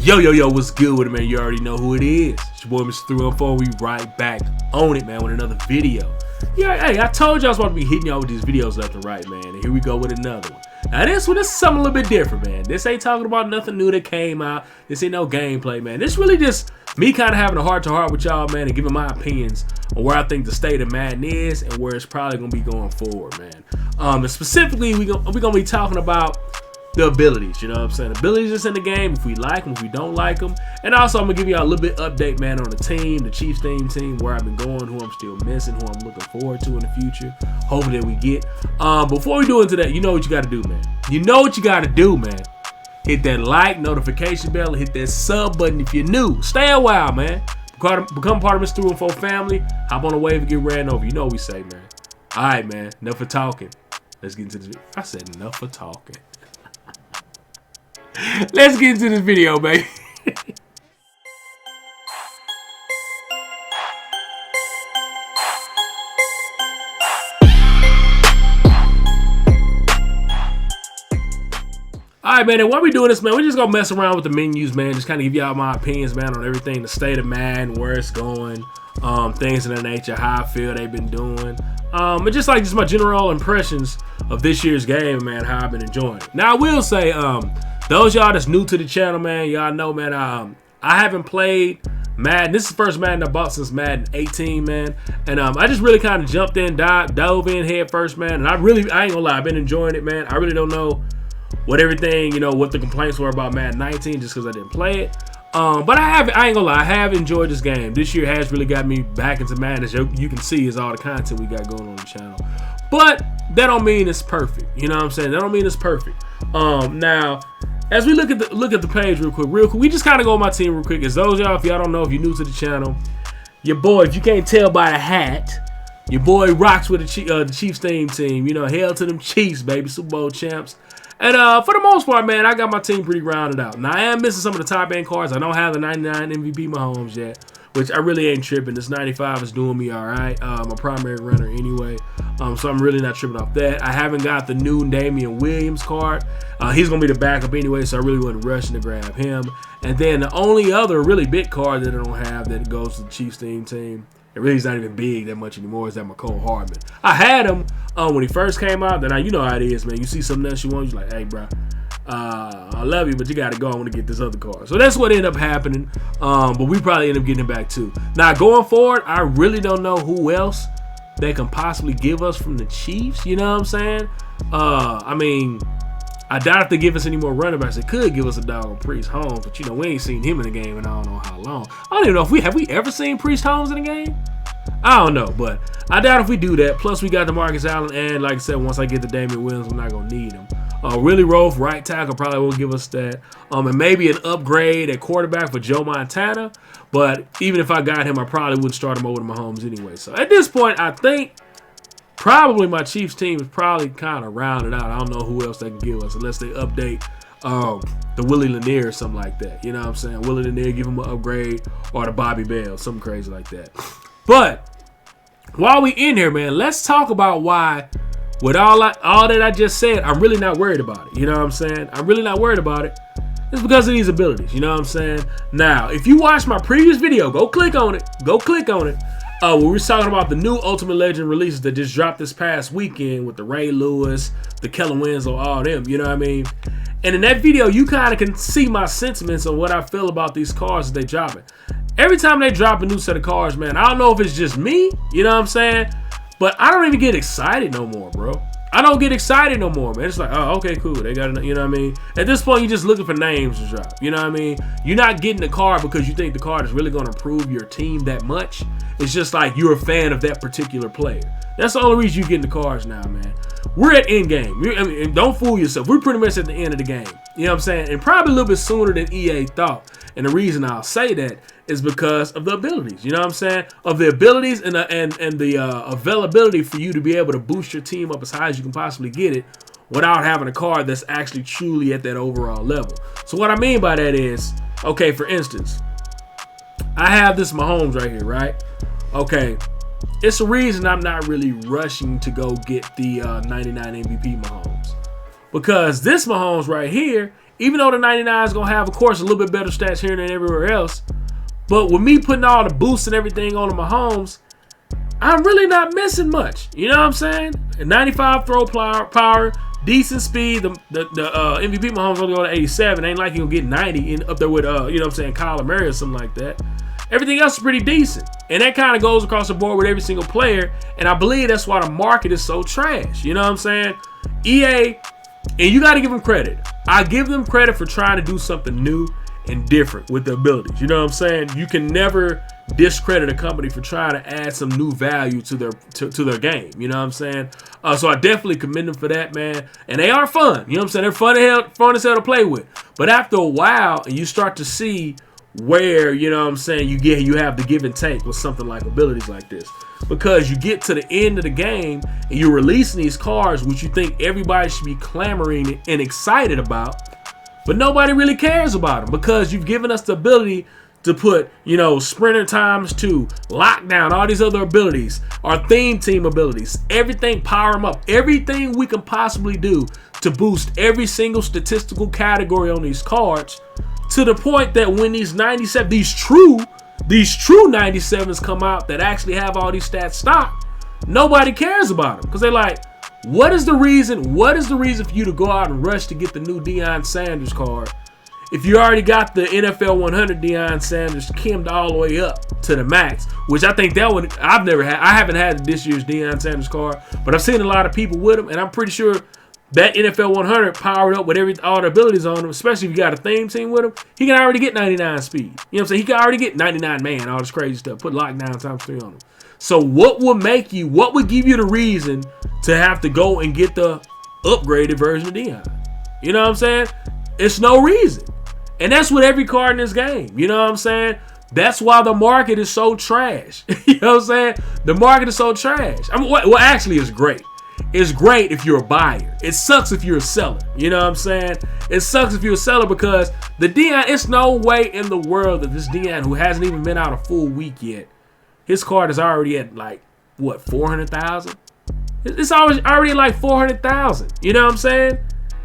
Yo, what's good with it, man? You already know who it is. It's your boy, Mr. 314. We right back on it, man, with another video. Yeah, hey, I told you I was about to be hitting y'all with these videos left and right, man. And here we go with another one. Now, this one is something a little bit different, man. This ain't talking about nothing new that came out. This ain't no gameplay, man. This really just me kind of having a heart-to-heart with y'all, man, and giving my opinions on where I think the state of Madden is and where it's probably going to be going forward, man. And specifically, we're going to be talking about the abilities, you know what I'm saying? Abilities that's in the game, if we like them, if we don't like them. And also, I'm going to give you a little bit update, man, on the team, the Chiefs team, where I've been going, who I'm still missing, who I'm looking forward to in the future. Hopefully that we get. Before we do into that, you know what you got to do, man. You know what you got to do, man. Hit that like, notification bell, and hit that sub button if you're new. Stay a while, man. Become part of Mr. 314 family. Hop on the wave and get ran over. You know what we say, man. All right, man. Enough for talking. Let's get into this. I said enough for talking. Let's get into this video, baby. Alright, man, and while we doing this, man, we're just gonna mess around with the menus, man. Just kind of give y'all my opinions, man, on everything, the state of Madden, where it's going, things of that nature, how I feel they've been doing. And just my general impressions of this year's game, man, how I've been enjoying it. Now, I will say, those y'all that's new to the channel, man, y'all know, man, I haven't played Madden. This is the first Madden I bought since Madden 18, man. And I just really kind of jumped in, dove in head first, man. And I ain't gonna lie, I've been enjoying it, man. I really don't know what everything, what the complaints were about Madden 19 just because I didn't play it. But I ain't gonna lie, I have enjoyed this game. This year has really got me back into Madden. As you can see, is all the content we got going on the channel. But that don't mean it's perfect. You know what I'm saying? That don't mean it's perfect. Now, as we look at the page real quick, we just kind of go on my team real quick. As those y'all, if y'all don't know, if you're new to the channel, your boy, if you can't tell by the hat, your boy rocks with the Chiefs team. Hail to them Chiefs, baby, Super Bowl champs. And for the most part, man, I got my team pretty rounded out. Now, I am missing some of the top end cards. I don't have the 99 MVP Mahomes yet, which I really ain't tripping. This 95 is doing me all right. I'm a primary runner anyway, so I'm really not tripping off that. I haven't got the new Damian Williams card. He's going to be the backup anyway, so I really wasn't rushing to grab him. And then the only other really big card that I don't have that goes to the Chiefs team, it really is not even big that much anymore, is that McCole Hardman. I had him when he first came out. Then you know how it is, man. You see something else you want, you're like, hey, bro, I love you, but you got to go. I want to get this other card. So that's what ended up happening. But we probably end up getting it back too. Now, going forward, I really don't know who else they can possibly give us from the Chiefs. You know what I'm saying? I mean, I doubt if they give us any more running backs. They could give us a dog on Priest Holmes, but we ain't seen him in the game in I don't know how long. I don't even know if have we ever seen Priest Holmes in the game? I don't know, but I doubt if we do that. Plus, we got DeMarcus Allen, and like I said, once I get the Damian Williams, we're not gonna need him. Willie Roaf, right tackle, probably won't give us that. And maybe an upgrade at quarterback for Joe Montana. But even if I got him, I probably wouldn't start him over to Mahomes anyway. So at this point, I think probably my Chiefs team is probably kind of rounded out. I don't know who else they can give us unless they update the Willie Lanier or something like that. You know what I'm saying? Willie Lanier, give him an upgrade, or the Bobby Bell, something crazy like that. But while we in here, man, let's talk about why, with all that I just said, I'm really not worried about it. You know what I'm saying? I'm really not worried about it. It's because of these abilities. You know what I'm saying? Now, if you watched my previous video, go click on it. Go click on it. Where we were talking about the new Ultimate Legend releases that just dropped this past weekend with the Ray Lewis, the Kellen Winslow, all them. You know what I mean? And in that video, you kind of can see my sentiments on what I feel about these cards that they dropping. Every time they drop a new set of cards, man, I don't know if it's just me, you know what I'm saying? But I don't even get excited no more, bro. I don't get excited no more, man. It's like, oh, okay, cool. They got it, you know what I mean? At this point, you're just looking for names to drop, you know what I mean? You're not getting the card because you think the card is really going to improve your team that much. It's just like you're a fan of that particular player. That's the only reason you're getting the cards now, man. We're at end game. I mean, don't fool yourself. We're pretty much at the end of the game. You know what I'm saying? And probably a little bit sooner than EA thought. And the reason I'll say that is because of the abilities. You know what I'm saying? Of the abilities and the availability for you to be able to boost your team up as high as you can possibly get it without having a card that's actually truly at that overall level. So what I mean by that is, okay, for instance, I have this Mahomes right here, right? Okay, it's a reason I'm not really rushing to go get the 99 MVP Mahomes. Because this Mahomes right here even though the 99 is going to have, of course, a little bit better stats here than everywhere else. But with me putting all the boosts and everything on Mahomes, I'm really not missing much. You know what I'm saying? 95 throw power, decent speed. The MVP Mahomes only go to 87. Ain't like he'll get 90 up there with, you know what I'm saying, Kyler Murray or something like that. Everything else is pretty decent. And that kind of goes across the board with every single player. And I believe that's why the market is so trash. You know what I'm saying? EA, and you got to give them credit. I give them credit for trying to do something new and different with the abilities. You know what I'm saying? You can never discredit a company for trying to add some new value to their game. You know what I'm saying? So I definitely commend them for that, man. And they are fun. You know what I'm saying? They're fun as hell to play with. But after a while, and you start to see where, you know what I'm saying, you have the give and take with something like abilities like this. Because you get to the end of the game and you're releasing these cards which you think everybody should be clamoring and excited about, but nobody really cares about them because you've given us the ability to put, you know, sprinter ×2, lockdown, all these other abilities, our theme team abilities, everything, power them up, everything we can possibly do to boost every single statistical category on these cards, to the point that when these 97, these true 97s come out that actually have all these stats stocked, nobody cares about them because they're like, what is the reason for you to go out and rush to get the new Deion Sanders card if you already got the NFL 100 Deion Sanders skimmed all the way up to the max, which I think that one I haven't had this year's Deion Sanders card, but I've seen a lot of people with them, and I'm pretty sure that NFL 100 powered up with all the abilities on him, especially if you got a theme team with him, he can already get 99 speed. You know what I'm saying? He can already get 99 man, all this crazy stuff. Put lockdown ×3 on him. So what would give you the reason to have to go and get the upgraded version of Deion? You know what I'm saying? It's no reason. And that's with every card in this game. You know what I'm saying? That's why the market is so trash. You know what I'm saying? The market is so trash. I mean, well, actually, it's great. It's great if you're a buyer. It sucks if you're a seller. You know what I'm saying? It sucks if you're a seller because the Deion, it's no way in the world that this Deion, who hasn't even been out a full week yet, his card is already at like, what, 400,000? It's already like 400,000. You know what I'm saying?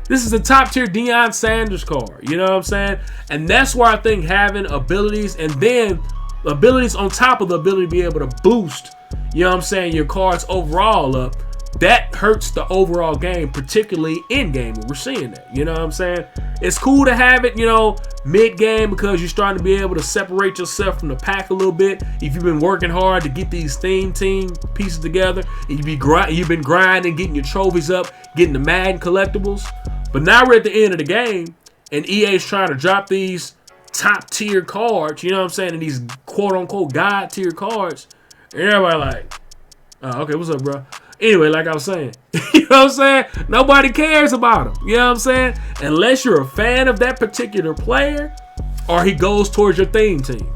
This is a top tier Deion Sanders card. You know what I'm saying? And that's why I think having abilities and then abilities on top of the ability to be able to boost, you know what I'm saying, your cards overall up, that hurts the overall game, particularly in game. We're seeing that. You know what I'm saying? It's cool to have it, you know, mid-game because you're starting to be able to separate yourself from the pack a little bit. If you've been working hard to get these theme team pieces together, and you've been grinding, getting your trophies up, getting the Madden collectibles. But now we're at the end of the game, and EA's trying to drop these top-tier cards, you know what I'm saying, and these quote-unquote God-tier cards. And everybody like, oh, okay, what's up, bro? Anyway, like I was saying, you know what I'm saying? Nobody cares about him. You know what I'm saying? Unless you're a fan of that particular player or he goes towards your theme team.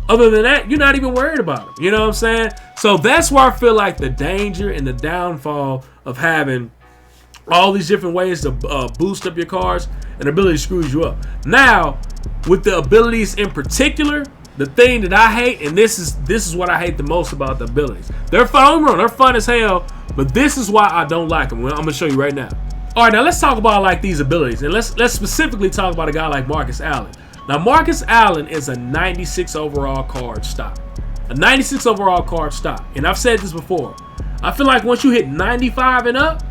Other than that, you're not even worried about him. You know what I'm saying? So that's why I feel like the danger and the downfall of having all these different ways to boost up your cards and ability screws you up. Now, with the abilities in particular, the thing that I hate, and this is what I hate the most about the abilities. They're fun, they're fun as hell, but this is why I don't like them. I'm gonna show you right now. All right, now let's talk about like these abilities, and let's specifically talk about a guy like Marcus Allen. Now, Marcus Allen is a 96 overall card stock, a 96 overall card stock, and I've said this before. I feel like once you hit 95 and up,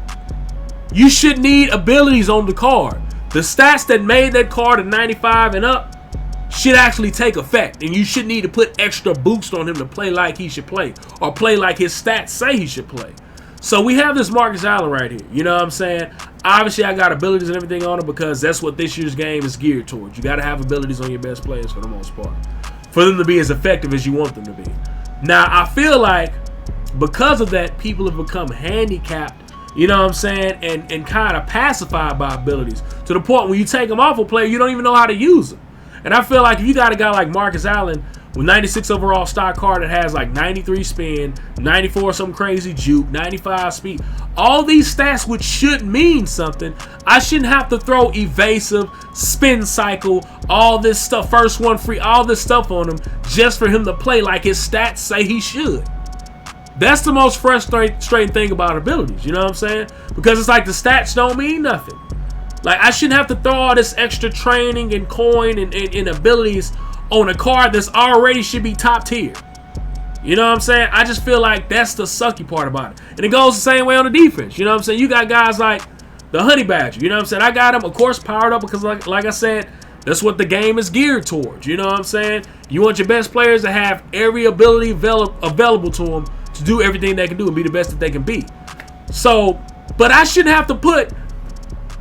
you should need abilities on the card. The stats that made that card a 95 and up should actually take effect, and you should need to put extra boost on him to play like he should play or play like his stats say he should play. So we have this Marcus Allen right here. You know what I'm saying? Obviously, I got abilities and everything on him because that's what this year's game is geared towards. You got to have abilities on your best players for the most part for them to be as effective as you want them to be. Now, I feel like because of that, people have become handicapped, you know what I'm saying, and kind of pacified by abilities to the point when you take them off a player, you don't even know how to use them. And I feel like if you got a guy like Marcus Allen with 96 overall stock card that has like 93 spin, 94 some crazy juke, 95 speed, all these stats which should mean something, I shouldn't have to throw evasive, spin cycle, all this stuff, first one free, all this stuff on him just for him to play like his stats say he should. That's the most frustrating thing about abilities, you know what I'm saying? Because it's like the stats don't mean nothing. Like, I shouldn't have to throw all this extra training and coin and abilities on a card that's already should be top tier. You know what I'm saying? I just feel like that's the sucky part about it. And it goes the same way on the defense. You know what I'm saying? You got guys like the Honey Badger. You know what I'm saying? I got him, of course, powered up because, like I said, that's what the game is geared towards. You know what I'm saying? You want your best players to have every ability available to them to do everything they can do and be the best that they can be. So, but I shouldn't have to put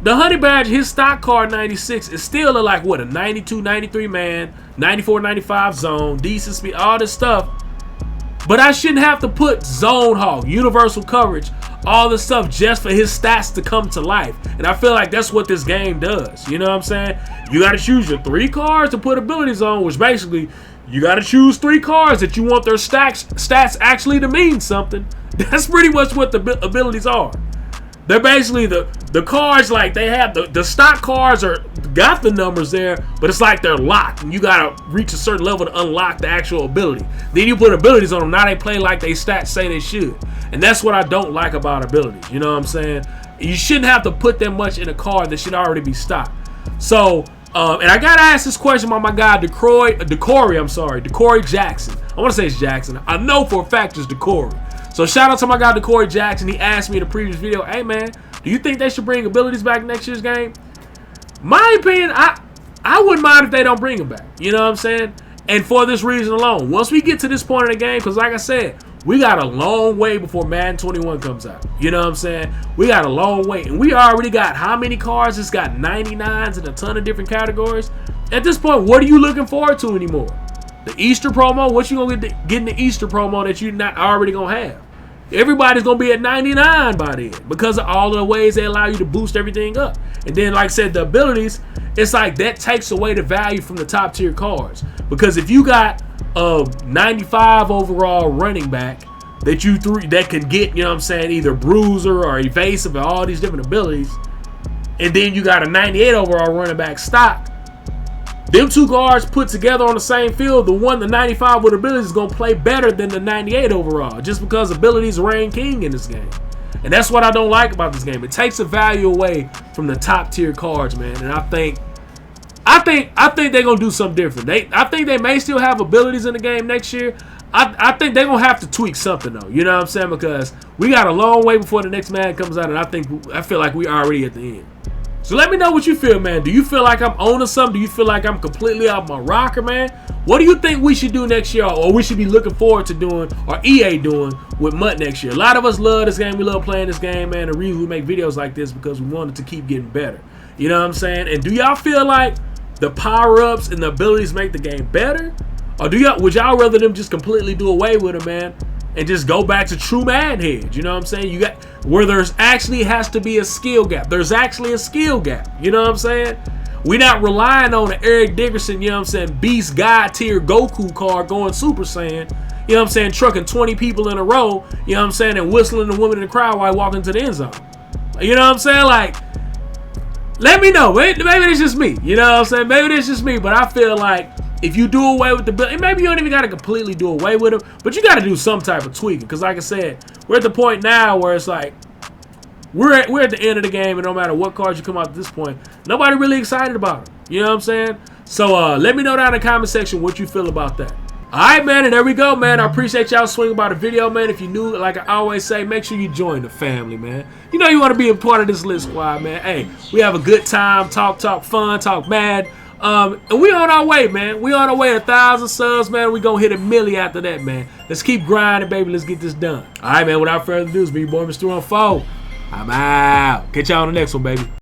the Honey Badger, his stock card 96 is still like, what, a 92, 93 man, 94, 95 zone, decent speed, all this stuff. But I shouldn't have to put zone hog, universal coverage, all this stuff just for his stats to come to life. And I feel like that's what this game does. You know what I'm saying? You got to choose your 3 cards to put abilities on, which basically you got to choose 3 cards that you want their stats actually to mean something. That's pretty much what the abilities are. They're basically the cards, like they have the stock cards got the numbers there, but it's like they're locked and you gotta reach a certain level to unlock the actual ability. Then you put abilities on them, now they play like they stats say they should. And that's what I don't like about abilities. You know what I'm saying? You shouldn't have to put that much in a card that should already be stocked. So, and I gotta ask this question about my guy Decory Jackson. I want to say it's Jackson. I know for a fact it's Decory. So shout out to my guy Decory Jackson. He asked me in the previous video, hey man, do you think they should bring abilities back next year's game? My opinion, I wouldn't mind if they don't bring them back. You know what I'm saying? And for this reason alone, once we get to this point in the game, because like I said, we got a long way before Madden 21 comes out. You know what I'm saying? We got a long way. And we already got how many cards? It's got 99s in a ton of different categories. At this point, what are you looking forward to anymore? The Easter promo? What you gonna get in the Easter promo that you're not already gonna have? Everybody's gonna be at 99 by then because of all of the ways they allow you to boost everything up. And then, like I said, the abilities, it's like that takes away the value from the top tier cards. Because if you got a 95 overall running back that can get, you know what I'm saying, either bruiser or evasive and all these different abilities, and then you got a 98 overall running back stock, them 2 guards put together on the same field, the 95 with abilities is going to play better than the 98 overall just because abilities reign king in this game. And that's what I don't like about this game. It takes the value away from the top tier cards, man. And I think they're going to do something different. I think they may still have abilities in the game next year. I think they're going to have to tweak something, though. You know what I'm saying? Because we got a long way before the next Madden comes out, and I feel like we're already at the end. So let me know what you feel, man. Do you feel like I'm owning something? Do you feel like I'm completely off my rocker, man? What do you think we should do next year, or we should be looking forward to doing, or EA doing with MUT next year? A lot of us love this game. We love playing this game, man. The reason we make videos like this because we want it to keep getting better. You know what I'm saying? And do y'all feel like the power-ups and the abilities make the game better? Or would y'all rather them just completely do away with them, man, and just go back to true Madden heads? You know what I'm saying? You got where there's actually has to be a skill gap. There's actually a skill gap. You know what I'm saying? We're not relying on an Eric Dickerson, you know what I'm saying, beast god tier Goku card going Super Saiyan, you know what I'm saying, trucking 20 people in a row, you know what I'm saying, and whistling the women in the crowd while walking to the end zone. You know what I'm saying? Like, let me know. Maybe it's just me. You know what I'm saying? Maybe it's just me, but I feel like if you do away with the bill, maybe you don't even got to completely do away with them, but you got to do some type of tweaking. Because like I said, we're at the point now where it's like, we're at the end of the game, and no matter what cards you come out at this point, nobody really excited about them. You know what I'm saying? So let me know down in the comment section what you feel about that. Alright, man, and there we go, man. I appreciate y'all swinging by the video, man. If you're new, like I always say, make sure you join the family, man. You know you want to be a part of this lit squad, man. Hey, we have a good time, talk fun, talk mad. And we on our way, man. We on our way to 1,000 subs, man. We gonna hit 1 million after that, man. Let's keep grinding, baby. Let's get this done. Alright, man, without further ado, it's me, boy, Mr. 4. I'm out. Catch y'all on the next one, baby.